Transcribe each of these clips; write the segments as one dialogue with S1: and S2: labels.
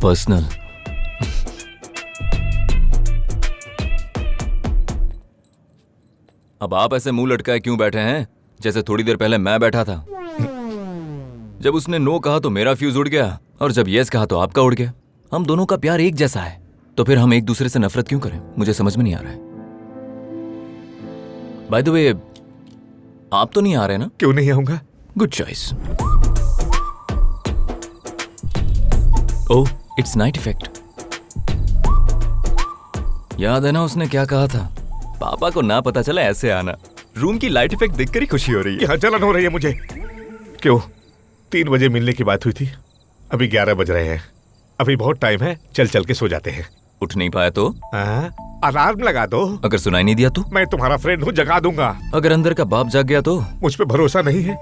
S1: Personal. अब आप ऐसे मुंह लटकाए क्यों बैठे हैं, जैसे थोड़ी देर पहले मैं बैठा था। जब उसने नो कहा तो मेरा फ्यूज उड़ गया, और जब यस कहा तो आपका उड़ गया। हम दोनों का प्यार एक जैसा है, तो फिर हम एक दूसरे से नफरत क्यों करें? मुझे समझ में नहीं आ रहा है। बाय द वे, आप तो नहीं आ रहे ना?
S2: क्यों नहीं आऊंगा?
S1: Good choice. Oh, it's night effect. याद है ना उसने क्या कहा था? पापा को ना पता चला ऐसे आना। रूम की लाइट इफेक्ट देखकर ही खुशी हो रही है।
S2: यहाँ जलन हो रही है मुझे। क्यों? 3 बजे मिलने की बात हुई थी, अभी 11 बज रहे हैं। अभी बहुत टाइम है, चल के सो जाते हैं।
S1: उठ नहीं पाया तो?
S2: अलार्म लगा दो।
S1: अगर सुनाई नहीं दिया तो?
S2: मैं तुम्हारा फ्रेंड हूँ, जगा दूंगा।
S1: अगर अंदर का बाप जाग गया तो?
S2: मुझ पे भरोसा नहीं है?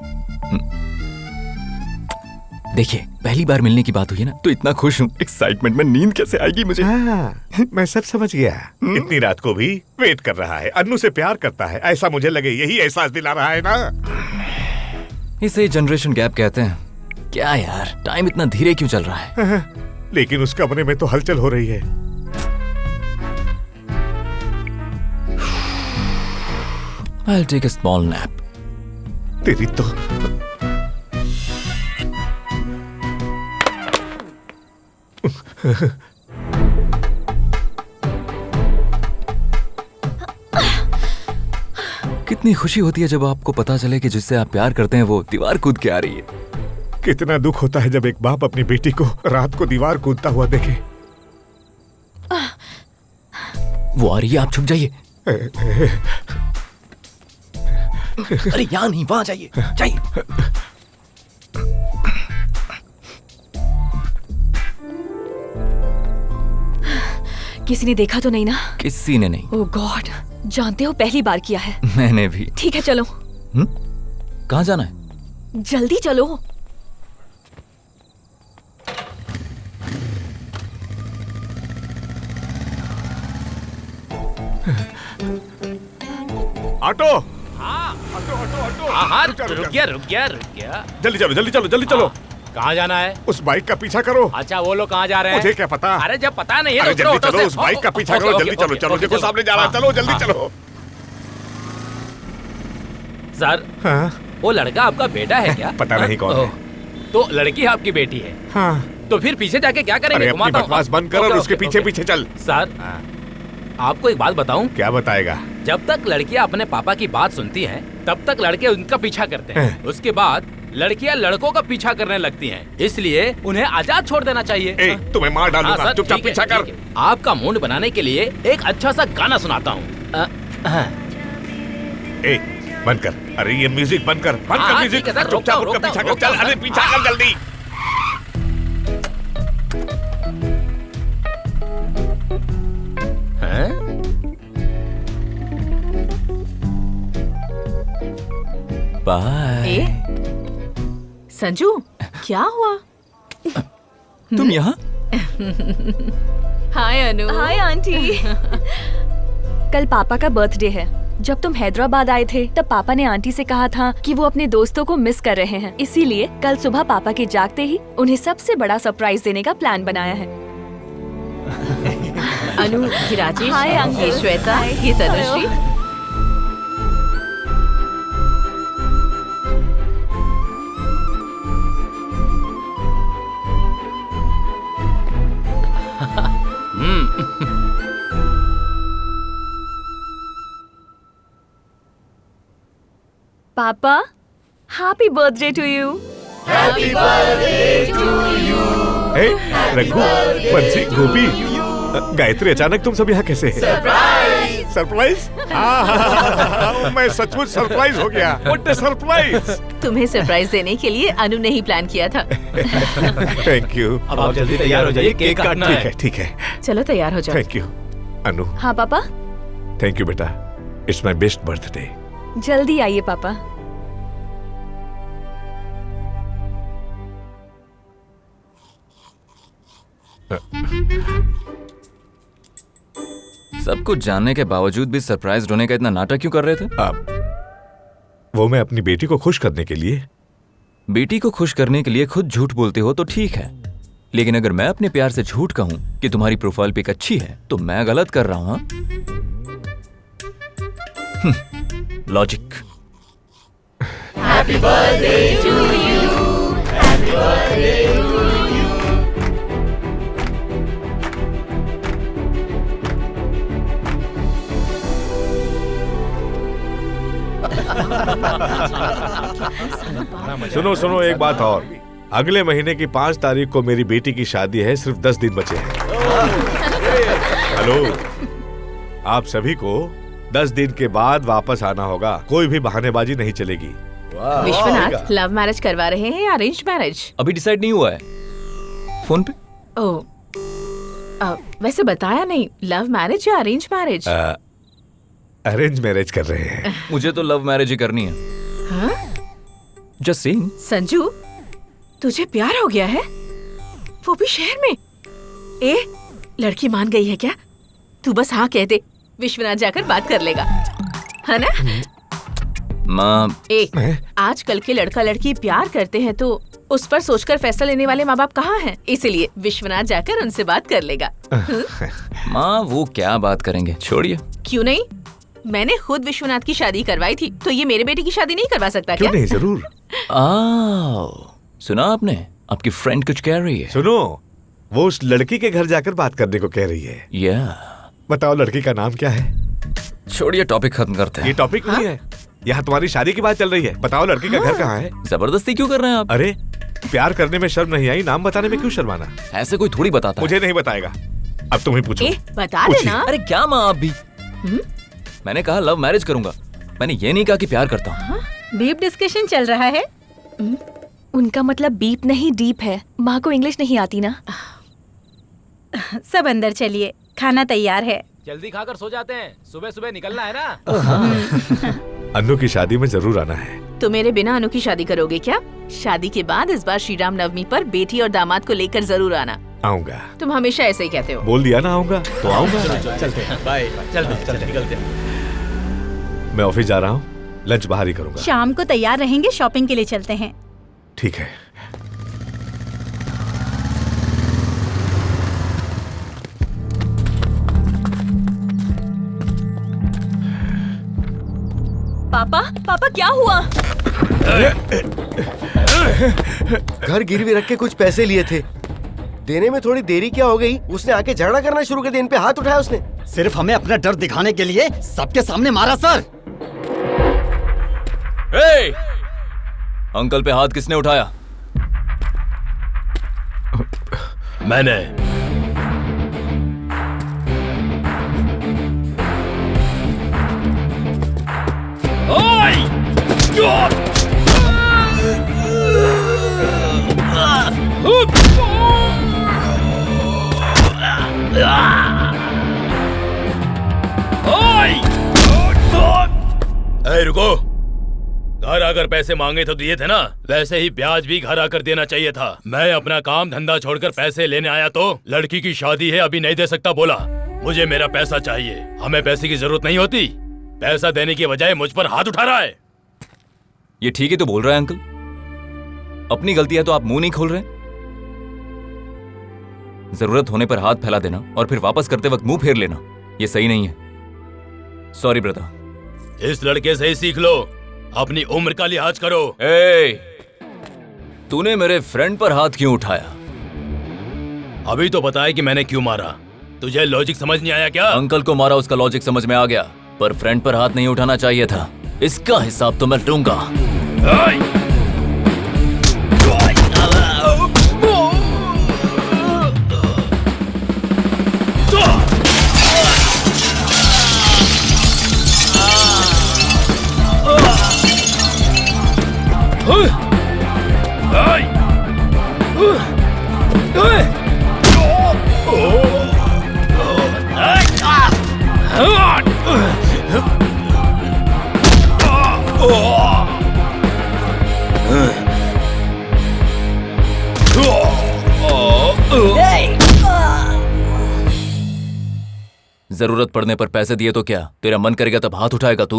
S1: देखिए, पहली बार मिलने की बात हुई है ना, तो इतना खुश हूँ। एक्साइटमेंट में नींद कैसे आएगी मुझे?
S2: मैं सब समझ गया। इतनी रात को भी वेट कर रहा है, अन्नू से प्यार करता है, ऐसा मुझे लगे। यही एहसास दिला रहा है ना?
S1: इसे जनरेशन गैप कहते हैं। क्या यार, टाइम इतना धीरे क्यों चल रहा है?
S2: लेकिन उस कमरे में तो हलचल हो रही है।
S1: I'll take a small nap.
S2: तेरी तो
S1: कितनी खुशी होती है जब आपको पता चले कि जिससे आप प्यार करते हैं वो दीवार कूद के आ रही है।
S2: कितना दुख होता है जब एक बाप अपनी बेटी को रात को दीवार कूदता हुआ देखे।
S1: वो आ रही है, आप छुप जाइए। अरे यहाँ नहीं, वहां जाइए, जाइए।
S3: किसी ने देखा तो नहीं ना?
S1: किसी ने नहीं।
S3: ओह गॉड, जानते हो पहली बार किया है।
S1: मैंने भी।
S3: ठीक है चलो।
S1: कहाँ जाना है?
S3: जल्दी चलो।
S2: ऑटो।
S4: हाँ
S2: ऑटो।
S4: हाँ, रुक गया।
S2: जल्दी चलो।
S4: कहाँ जाना है?
S2: उस बाइक का पीछा करो।
S4: अच्छा, वो लोग कहाँ जा रहे हैं?
S2: मुझे क्या पता?
S4: अरे जब पता नहीं है
S2: अरे
S4: तो
S2: जल्दी
S4: ऑटो
S2: चलो,
S4: से-
S2: उस बाइक का पीछा करो। जल्दी चलो, देखो सामने जा रहा है। चलो जल्दी चलो।
S4: सर,
S2: हाँ?
S4: वो लड़का आपका बेटा है क्या?
S2: पता नहीं कौन है।
S4: तो लड़की आपकी बेटी है?
S2: हाँ।
S4: तो फिर पीछे जाके क्या करेंगे?
S2: अरे अपनी
S4: घुमाता हूँ।
S2: बकवास बंद कर और उसके पीछे चल।
S4: सर, आपको एक बात बताऊं?
S2: क्या बताएगा?
S4: जब तक लड़कियां अपने पापा की बात सुनती हैं, तब तक लड़के उनका पीछा करते हैं। उसके बाद लड़कियां लड़कों का पीछा करने लगती हैं। इसलिए उन्हें आजाद छोड़ देना चाहिए।
S2: तुम्हें मार डालूंगा।
S4: हाँ, सर,
S2: चुपचाप
S4: ठीक है,
S2: पीछा कर।
S4: ठीक है। आपका मूड बनाने के लिए एक अच्छा सा गाना सुनाता हूँ।
S2: बंद कर। अरे ये म्यूजिक बंद कर
S4: हाँ,
S2: म्यूजिक।
S4: ठीक है सर,
S2: चुपचाप
S4: रोकता
S2: उसका
S4: हूँ,
S2: पीछा कर।
S4: रोकता
S2: चल,
S4: हूँ।
S2: अरे पीछा कर जल्दी।
S1: बाय।
S3: संजू, क्या हुआ?
S1: तुम यहाँ?
S3: हाय अनु। Hi aunty. कल पापा का बर्थडे है। जब तुम हैदराबाद आए थे तब पापा ने आंटी से कहा था कि वो अपने दोस्तों को मिस कर रहे हैं, इसीलिए कल सुबह पापा के जागते ही उन्हें सबसे बड़ा सरप्राइज देने का प्लान बनाया है।
S5: अनु, ये राजेश,
S3: हाय अंकल।
S5: ये श्वेता, ये तनुश्री।
S3: पापा, happy birthday to you.
S2: Raghu, Bansi, Gopi, Gayatri, अचानक तुम सब यहाँ कैसे हैं? सरप्राइज? मैं सचमुच सरप्राइज हो गया। What a surprise!
S5: तुम्हें सरप्राइज देने के लिए अनु ने ही प्लान किया था।
S2: Thank you.
S4: अब आप जल्दी तैयार हो जाइए, केक काटना है।
S2: ठीक है।
S5: चलो तैयार हो जाओ।
S2: थैंक यू अनु।
S3: हाँ पापा।
S2: थैंक यू बेटा। It's my best birthday.
S3: जल्दी आइए पापा।
S1: सब कुछ जानने के बावजूद भी सरप्राइज होने का इतना नाटक क्यों कर रहे थे?
S2: वो मैं अपनी बेटी को खुश करने के लिए।
S1: बेटी को खुश करने के लिए खुद झूठ बोलते हो तो ठीक है, लेकिन अगर मैं अपने प्यार से झूठ कहूं कि तुम्हारी प्रोफाइल पिक अच्छी है तो मैं गलत कर रहा हूं। लॉजिक।
S2: सुनो सुनो, एक बात और, अगले महीने की 5 तारीख को मेरी बेटी की शादी है, सिर्फ 10 दिन बचे हैं। हेलो, आप सभी को 10 दिन के बाद वापस आना होगा, कोई भी बहानेबाजी नहीं चलेगी।
S5: विश्वनाथ, लव मैरिज करवा रहे हैं या अरेंज मैरिज?
S1: अभी डिसाइड नहीं हुआ है। फोन पे?
S5: ओह, वैसे बताया नहीं, लव मैरिज या अरेंज मैरिज?
S2: अरेंज मैरिज कर रहे हैं।
S1: मुझे तो लव मैरिज ही करनी है।
S5: हाँ?
S1: Just saying.
S5: संजू, तुझे प्यार हो गया है? वो भी शहर में? लड़की मान गई है क्या? तू बस हाँ कह दे, विश्वनाथ जाकर बात कर लेगा, है ना?
S1: माँ,
S5: आजकल के लड़का लड़की प्यार करते हैं तो उस पर सोचकर फैसला लेने वाले माँ बाप कहाँ हैं? इसीलिए विश्वनाथ जाकर उनसे बात कर लेगा।
S1: माँ वो क्या बात करेंगे, छोड़िए।
S5: क्यों नहीं? मैंने खुद विश्वनाथ की शादी करवाई थी, तो ये मेरे बेटे की शादी नहीं करवा सकता
S2: क्यों
S5: क्या?
S2: नहीं, जरूर।
S1: सुना आपने, आपकी फ्रेंड कुछ कह रही है।
S2: सुनो, वो उस लड़की के घर जाकर बात करने को कह रही है। बताओ लड़की का नाम क्या है?
S1: छोड़िए, टॉपिक खत्म करते हैं।
S2: ये टॉपिक नहीं है, यहाँ तुम्हारी शादी की बात चल रही है। बताओ लड़की का घर कहाँ है?
S1: जबरदस्ती क्यों कर रहे हैं आप?
S2: अरे प्यार करने में शर्म नहीं आई, नाम बताने में क्यों शर्माना?
S1: ऐसे कोई थोड़ी बताता है।
S2: मुझे नहीं बताएगा, अब तुम ही पूछो।
S5: बता
S2: पूछिए।
S5: देना।
S1: अरे क्या माँ, आप भी? मैंने कहा लव मैरिज करूंगा, मैंने ये नहीं कहा कि प्यार करता हूँ।
S6: बीप डिस्कशन चल रहा है।
S3: उनका मतलब बीप नहीं डीप है। माँ को इंग्लिश नहीं आती ना।
S6: सब अंदर चलिए, खाना तैयार है।
S4: जल्दी खाकर सो जाते हैं, सुबह सुबह निकलना है ना।
S2: अन्नू की शादी में जरूर आना है।
S5: तो मेरे बिना अनु की शादी करोगे क्या? शादी के बाद इस बार श्री राम नवमी पर बेटी और दामाद को लेकर जरूर आना।
S2: आऊंगा।
S5: तुम हमेशा ऐसे ही कहते हो।
S2: बोल दिया ना आऊंगा, तो आऊंगा।
S4: चलते हैं, बाय। चलते निकलते हैं।
S2: मैं ऑफिस जा रहा हूँ, लंच बाहर ही करूंगा।
S6: शाम को तैयार रहेंगे, शॉपिंग के लिए चलते हैं।
S2: ठीक है।
S3: पापा, पापा क्या हुआ?
S7: घर गिरवी रख के कुछ पैसे लिए थे, देने में थोड़ी देरी क्या हो गई, उसने आके झगड़ा करना शुरू कर दिया, इन पे हाथ उठाया उसने।
S8: सिर्फ हमें अपना डर दिखाने के लिए सबके सामने मारा सर।
S1: अंकल पे हाथ किसने उठाया?
S4: मैंने। रुको, घर आकर पैसे मांगे तो दिए थे ना, वैसे ही ब्याज भी घर आकर देना चाहिए था। मैं अपना काम धंधा छोड़कर पैसे लेने आया तो लड़की की शादी है, अभी नहीं दे सकता बोला। मुझे मेरा पैसा चाहिए। हमें पैसे की जरूरत नहीं होती, पैसा देने की बजाय मुझ पर हाथ उठा रहा है।
S1: ये ठीक ही तो बोल रहा है अंकल, अपनी गलती है तो आप मुंह नहीं खोल रहे। जरूरत होने पर हाथ फैला देना और फिर वापस करते वक्त मुंह फेर लेना, ये सही नहीं है। Sorry brother.
S4: इस लड़के से ही सीख लो, अपनी उम्र का लिहाज करो।
S1: तूने मेरे फ्रेंड पर हाथ क्यों उठाया?
S4: अभी तो बताया कि मैंने क्यों मारा, तुझे लॉजिक समझ नहीं आया क्या?
S1: अंकल को मारा उसका लॉजिक समझ में आ गया, पर फ्रेंड पर हाथ नहीं उठाना चाहिए था। इसका हिसाब तो मैं दूंगा। जरूरत पड़ने पर पैसे दिए तो क्या तेरा मन करेगा तब हाथ उठाएगा तू?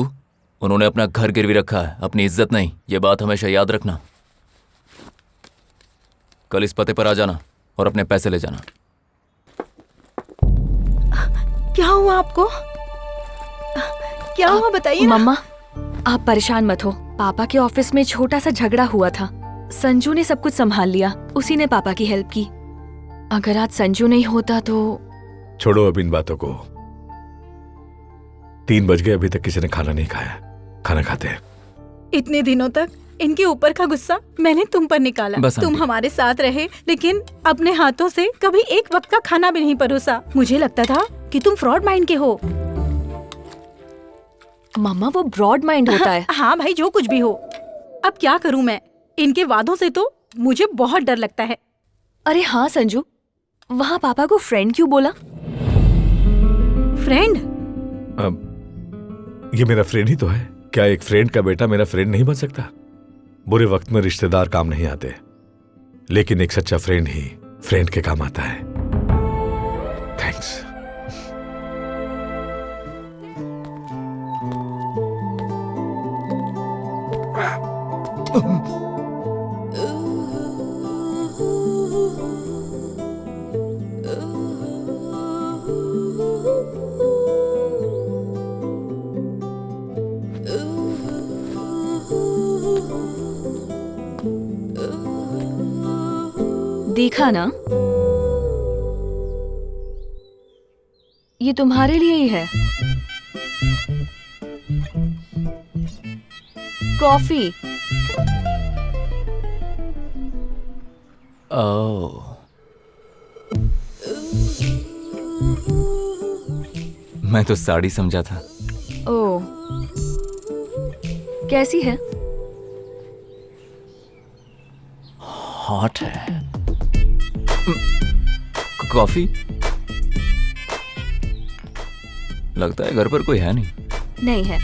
S1: उन्होंने अपना घर गिरवी रखा है, अपनी इज्जत नहीं। ये बात हमेशा याद रखना। कल इस पते पर आ जाना। और अपने पैसे ले जाना।
S6: क्या हुआ आपको? क्या हुआ बताइए ना।
S3: मम्मा, आप परेशान मत हो। पापा के ऑफिस में छोटा सा झगड़ा हुआ था। संजू ने सब कुछ संभाल लिया, उसी ने पापा की हेल्प की। अगर आज संजू नहीं होता तो।
S2: छोड़ो अब इन बातों को। 3 बज गए, अभी तक किसी ने खाना नहीं खाया। खाना खाते हैं।
S6: इतने दिनों तक इनके ऊपर का गुस्सा मैंने तुम पर निकाला।
S1: बस
S6: तुम
S1: आंटी।
S6: हमारे साथ रहे, लेकिन अपने हाथों से कभी एक वक्त का खाना भी नहीं परोसा। मुझे लगता था कि तुम फ्रॉड माइंड के हो।
S3: मम्मा, वो ब्रॉड माइंड होता है।
S6: हाँ भाई, जो कुछ भी हो। अब क्या करूं मैं? इनके वादों से तो मुझे बहुत डर लगता है।
S3: अरे हाँ संजू, वहाँ पापा को फ्रेंड क्यों बोला?
S6: फ्रेंड?
S2: ये मेरा फ्रेंड ही तो है। क्या एक फ्रेंड का बेटा मेरा फ्रेंड नहीं बन सकता? बुरे वक्त में रिश्तेदार काम नहीं आते, लेकिन एक सच्चा फ्रेंड ही फ्रेंड के काम आता है। थैंक्स।
S3: देखा ना, ये तुम्हारे लिए ही है। कॉफी।
S1: ओह, मैं तो साड़ी समझा था।
S3: ओह, कैसी है?
S1: हॉट है। कॉफी? लगता है घर पर कोई है नहीं।
S3: नहीं है।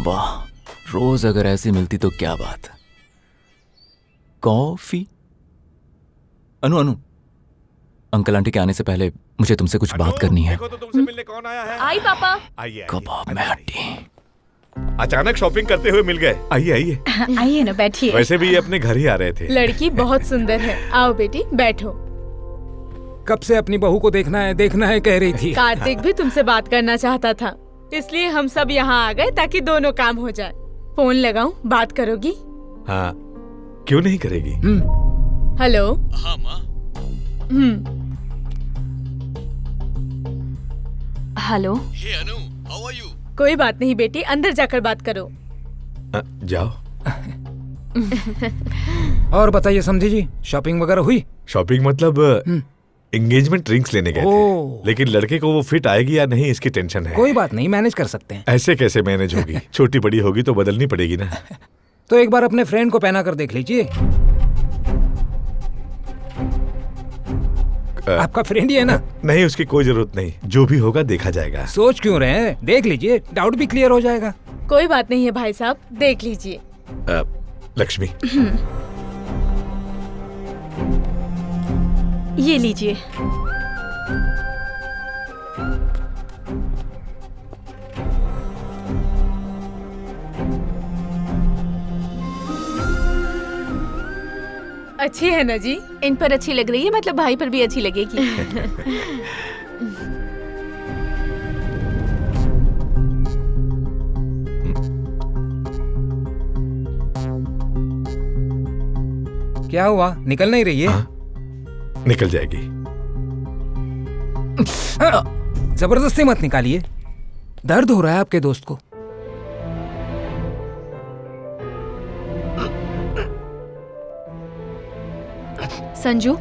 S1: वाह, रोज अगर ऐसी मिलती तो क्या बात। कॉफी? अनु अनु, अंकल आंटी के आने से पहले मुझे तुमसे कुछ बात करनी है।
S2: देखो तो तुमसे मिलने कौन आया है।
S3: आई पापा।
S2: आइए।
S1: कबाब में हड्डी।
S2: अचानक शॉपिंग करते हुए मिल गए। आइए आइए।
S6: आइए ना, बैठिए।
S2: वैसे भी ये अपने घर ही आ रहे थे।
S5: लड़की बहुत सुंदर है। आओ बेटी, बैठो।
S9: कब से अपनी बहू को देखना है कह रही थी।
S5: कार्तिक भी तुमसे बात करना चाहता था, इसलिए हम सब यहाँ आ गए ताकि दोनों काम हो जाए। फोन लगाऊं, बात करोगी?
S2: हाँ, क्यों नहीं करेगी।
S5: हेलो।
S4: हाँ माँ।
S3: Hello.
S4: Hey Anu, how are you?
S5: कोई बात नहीं बेटी, अंदर जाकर बात करो।
S2: जाओ।
S9: और बताइए समझी जी, शॉपिंग वगैरह हुई?
S2: शॉपिंग मतलब एंगेजमेंट रिंग्स लेने गए थे, लेकिन लड़के को वो फिट आएगी या नहीं इसकी टेंशन है।
S9: कोई बात नहीं, मैनेज कर सकते हैं।
S2: ऐसे कैसे मैनेज होगी? छोटी बड़ी होगी तो बदलनी पड़ेगी ना।
S9: तो एक बार अपने फ्रेंड को पहना कर देख लीजिए। आपका फ्रेंड ही है ना?
S2: नहीं, उसकी कोई जरूरत नहीं, जो भी होगा देखा जाएगा।
S9: सोच क्यों रहे हैं, देख लीजिए, डाउट भी क्लियर हो जाएगा।
S5: कोई बात नहीं है भाई साहब, देख लीजिए।
S2: लक्ष्मी,
S6: ये लीजिए।
S5: अच्छी है ना जी?
S10: इन पर अच्छी लग रही है, मतलब भाई पर भी अच्छी लगेगी।
S9: क्या हुआ, निकल नहीं रही है?
S2: निकल जाएगी।
S9: जबरदस्ती मत निकालिए, दर्द हो रहा है आपके दोस्त को।
S3: संजू,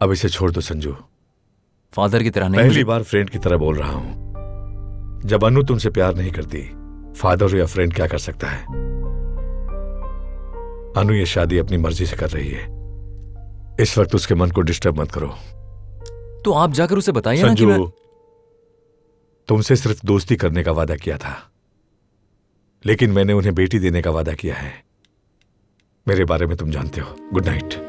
S2: अब इसे छोड़ दो संजू।
S1: फादर की तरह नहीं।
S2: पहली बार फ्रेंड की तरह बोल रहा हूं। जब अनु तुमसे प्यार नहीं करती, फादर या फ्रेंड क्या कर सकता है? अनु ये शादी अपनी मर्जी से कर रही है। इस वक्त उसके मन को डिस्टर्ब मत करो।
S1: तो आप जाकर उसे बताइए ना कि मैं...
S2: तुमसे सिर्फ दोस्ती करने का वादा किया था, लेकिन मैंने उन्हें बेटी देने का वादा किया है। मेरे बारे में तुम जानते हो। Good night.